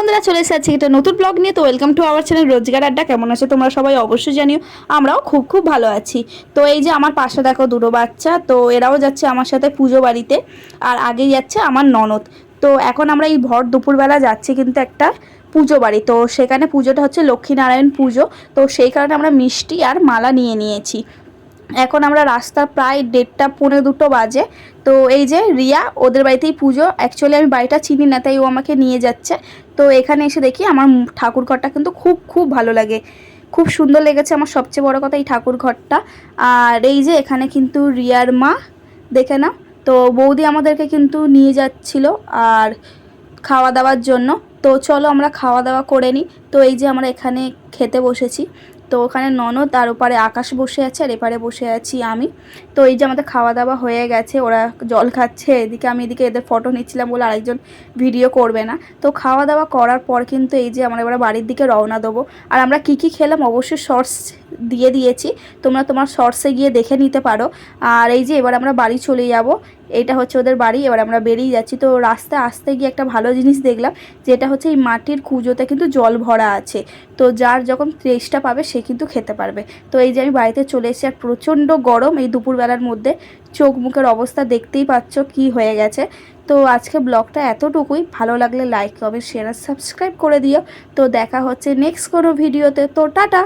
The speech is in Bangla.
বন্ধুরা চলে এসেছি একটা নতুন ব্লগ নিয়ে। তো ওয়েলকাম টু আওয়ার চ্যানেল রোজগার আড্ডা। কেমন আছো তোমরা সবাই অবশ্যই জানিও, আমরাও খুব খুব ভালো আছি। তো এই যে আমার পাশে দেখো দুটো বাচ্চা, তো এরাও যাচ্ছে আমার সাথে পুজো বাড়িতে, আর আগেই যাচ্ছে আমার ননদ। তো এখন আমরা এই ভর দুপুরবেলা যাচ্ছি কিন্তু একটা পুজো বাড়ি। তো সেখানে পুজোটা হচ্ছে লক্ষ্মীনারায়ণ পুজো। তো সেই কারণে আমরা মিষ্টি আর মালা নিয়ে নিয়েছি। এখন আমরা রাস্তা প্রায় 1:30 পৌনে 2 বাজে। তো এই যে রিয়া, ওদের বাড়িতেই পুজো। অ্যাকচুয়ালি আমি বাড়িটা চিনি না, তাই ও আমাকে নিয়ে যাচ্ছে। তো এখানে এসে দেখি আমার ঠাকুর ঘরটা কিন্তু খুব খুব ভালো লাগে, খুব সুন্দর লেগেছে। আমার সবচেয়ে বড় কথা এই ঠাকুর ঘরটা। আর এই যে এখানে কিন্তু রিয়ার মা, দেখে নাও। তো বৌদি আমাদেরকে কিন্তু নিয়ে যাচ্ছিল আর খাওয়া দাওয়ার জন্য। তো চলো আমরা খাওয়া দাওয়া করে নিই। তো এই যে আমরা এখানে খেতে বসেছি। তো ওখানে ননদ আর ওপারে আকাশ বসে আছে আর এপারে বসে আছি আমি। তো এই যে আমাদের খাওয়া দাওয়া হয়ে গেছে, ওরা জল খাচ্ছে এদিকে, আমি এদিকে এদের ফটো নিচ্ছিলাম বলে আরেকজন ভিডিও করবে না। তো খাওয়া দাওয়া করার পর কিন্তু এই যে আমরা এবার বাড়ির দিকে রওনা দেবো। আর আমরা কী কী খেলাম অবশ্যই শর্টস দিয়ে দিয়েছি, তোমরা তোমার শর্টসে গিয়ে দেখে নিতে পারো। আর এই যে এবার আমরা বাড়ি চলে যাব। এইটা হচ্ছে ওদের বাড়ি। এবার আমরা বেরিয়ে যাচ্ছি। তো রাস্তায় আসতে গিয়ে একটা ভালো জিনিস দেখলাম, যেটা হচ্ছে এই মাটির কুঁজোতে কিন্তু জল ভরা আছে। তো যার যখন তেষ্টা পাবে সে কিন্তু খেতে পারবে। তো এই যে আমি বাড়িতে চলে এসেছি, আর প্রচণ্ড গরম এই দুপুরবেলার মধ্যে। চোখ মুখের অবস্থা দেখতেই পাচ্ছ কি হয়ে গেছে। তো আজকে ব্লগটা এতটুকুই। ভালো লাগলে লাইক কমেন্ট শেয়ার আর সাবস্ক্রাইব করে দিও। তো দেখা হচ্ছে নেক্সট কোনো ভিডিওতে। তো টাটা।